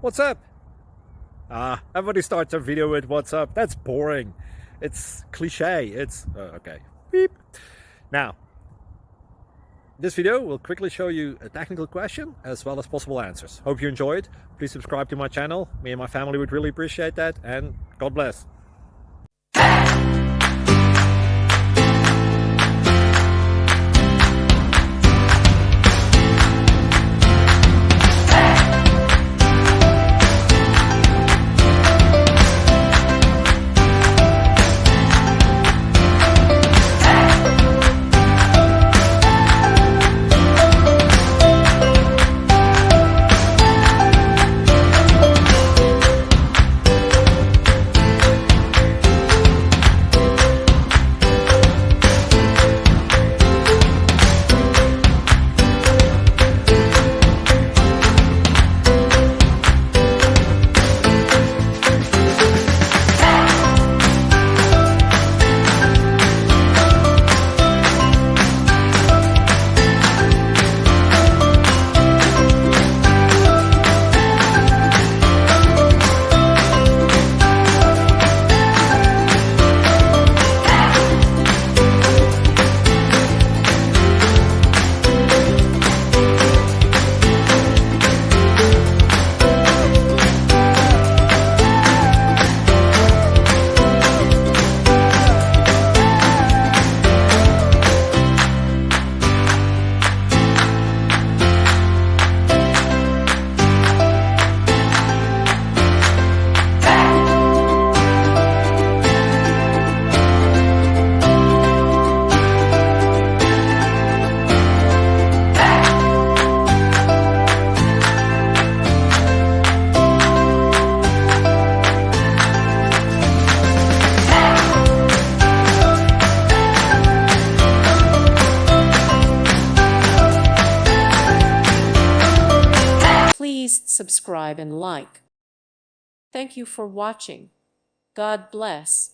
What's up? Everybody starts a video with what's up. That's boring. It's cliche. It's okay. Beep. Now, this video will quickly show you a technical question as well as possible answers. Hope you enjoyed. Please subscribe to my channel. Me and my family would really appreciate that, and God bless. Please subscribe and like. Thank you for watching. God bless.